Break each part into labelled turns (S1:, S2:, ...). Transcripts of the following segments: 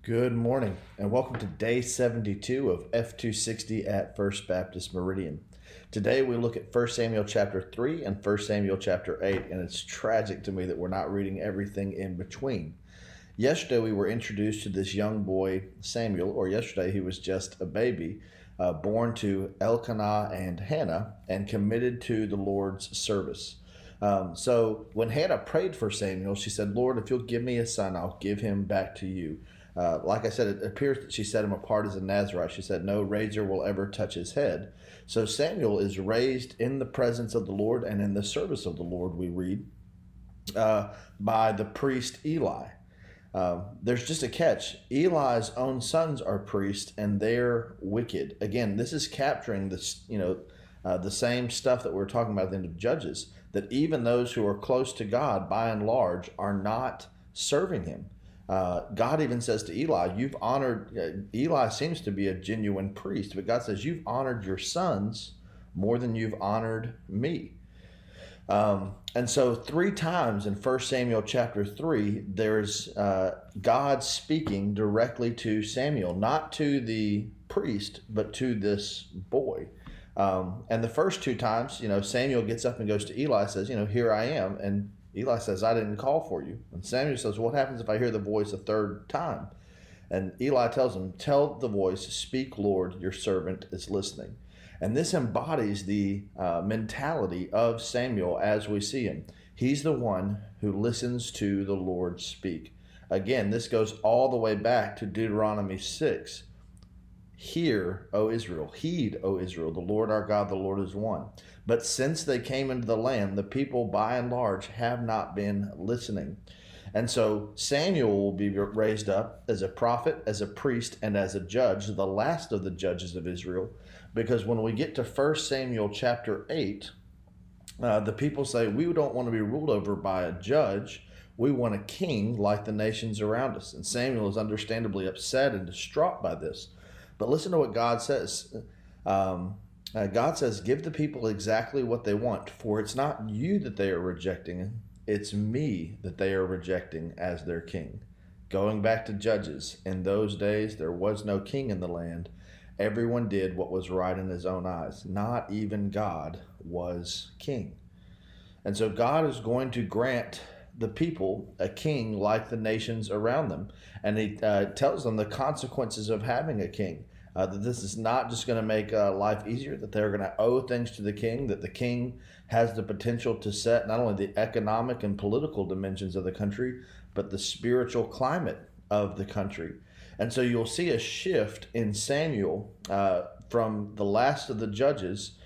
S1: Good morning, and welcome to day 72 of F260 at First Baptist Meridian. Today we look at 1 Samuel chapter 3 and 1 Samuel chapter 8, and it's tragic to me that we're not reading everything in between. Yesterday we were introduced to this young boy, Samuel, or yesterday he was just a baby, born to Elkanah and Hannah, and committed to the Lord's service. So when Hannah prayed for Samuel, she said, "Lord, if you'll give me a son, I'll give him back to you." Like I said, it appears that she set him apart as a Nazarite. She said, "No razor will ever touch his head." So Samuel is raised in the presence of the Lord and in the service of the Lord, we read, by the priest Eli. There's just a catch. Eli's own sons are priests, and they're wicked. Again, this is capturing this, the same stuff that we were talking about at the end of Judges, that even those who are close to God, by and large, are not serving him. God even says to Eli, you've honored, Eli seems to be a genuine priest, but God says, you've honored your sons more than you've honored me. And so 3 times in 1 Samuel chapter 3, there's God speaking directly to Samuel, not to the priest, but to this boy. And the first 2 times, Samuel gets up and goes to Eli, says, "Here I am." And Eli says, "I didn't call for you." And Samuel says, "What happens if I hear the voice a 3rd time?" And Eli tells him, "Tell the voice, 'Speak, Lord, your servant is listening.'" And this embodies the mentality of Samuel as we see him. He's the one who listens to the Lord speak. Again, this goes all the way back to Deuteronomy 6. "Hear, O Israel, heed, O Israel, the Lord our God, the Lord is one. But since they came into the land, the people by and large have not been listening." And so Samuel will be raised up as a prophet, as a priest, and as a judge, the last of the judges of Israel. Because when we get to 1 Samuel chapter 8, the people say, "We don't want to be ruled over by a judge. We want a king like the nations around us." And Samuel is understandably upset and distraught by this. But listen to what God says. God says, "Give the people exactly what they want, for it's not you that they are rejecting, it's me that they are rejecting as their king." Going back to Judges, in those days there was no king in the land. Everyone did what was right in his own eyes. Not even God was king. And so God is going to grant the people a king like the nations around them. And he tells them the consequences of having a king. That this is not just going to make life easier, that they're going to owe things to the king, that the king has the potential to set not only the economic and political dimensions of the country, but the spiritual climate of the country. And so you'll see a shift in Samuel from the last of the judges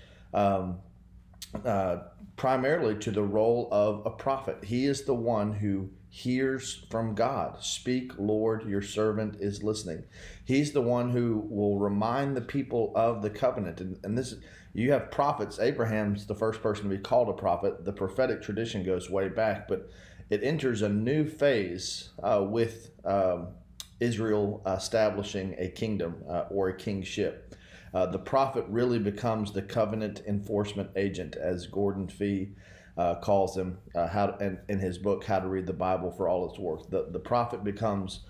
S1: primarily to the role of a prophet. He is the one who hears from God. "Speak, Lord, your servant is listening." He's the one who will remind the people of the covenant. And this, you have prophets. Abraham's the first person to be called a prophet. The prophetic tradition goes way back, but it enters a new phase with Israel establishing a kingdom or a kingship. The prophet really becomes the covenant enforcement agent, as Gordon Fee calls him in his book, How to Read the Bible for All It's Worth. The prophet becomes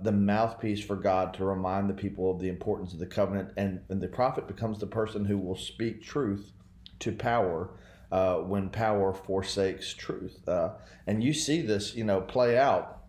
S1: the mouthpiece for God to remind the people of the importance of the covenant, and the prophet becomes the person who will speak truth to power when power forsakes truth. And you see this, play out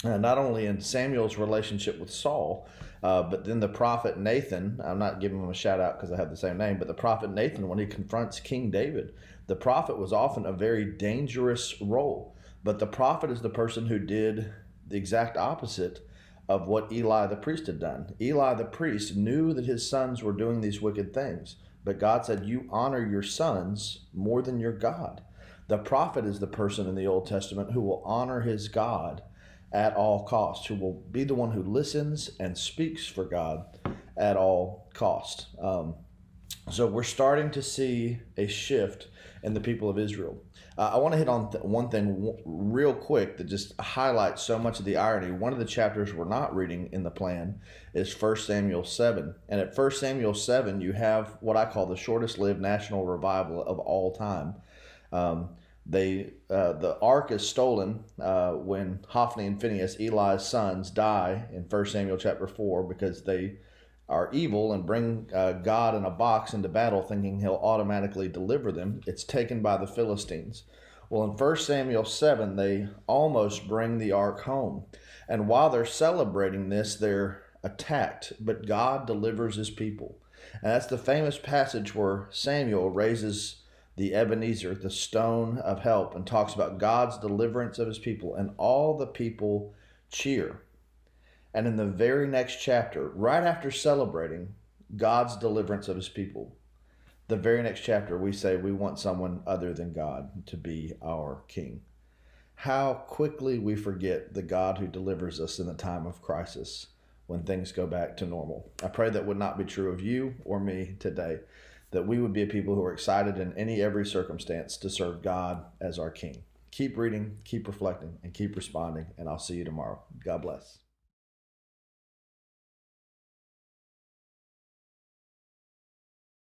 S1: not only in Samuel's relationship with Saul, but then the prophet Nathan. I'm not giving him a shout out because I have the same name, but the prophet Nathan, when he confronts King David, the prophet was often a very dangerous role. But the prophet is the person who did the exact opposite of what Eli the priest had done. Eli the priest knew that his sons were doing these wicked things, but God said, "You honor your sons more than your God." The prophet is the person in the Old Testament who will honor his God at all costs, who will be the one who listens and speaks for God at all costs. So we're starting to see a shift in the people of Israel. I want to hit on one thing real quick that just highlights so much of the irony. One of the chapters we're not reading in the plan is 1 Samuel 7. And at 1 Samuel 7, you have what I call the shortest lived national revival of all time. The ark is stolen when Hophni and Phinehas, Eli's sons, die in 1 Samuel chapter 4 because they are evil and bring God in a box into battle thinking he'll automatically deliver them. It's taken by the Philistines. Well, in 1 Samuel 7, they almost bring the ark home. And while they're celebrating this, they're attacked, but God delivers his people. And that's the famous passage where Samuel raises the Ebenezer, the stone of help, and talks about God's deliverance of his people, and all the people cheer. And in the very next chapter, right after celebrating God's deliverance of his people, the very next chapter, we say we want someone other than God to be our king. How quickly we forget the God who delivers us in the time of crisis when things go back to normal. I pray that would not be true of you or me today, that we would be a people who are excited in every circumstance to serve God as our king. Keep reading, keep reflecting, and keep responding, and I'll see you tomorrow. God bless.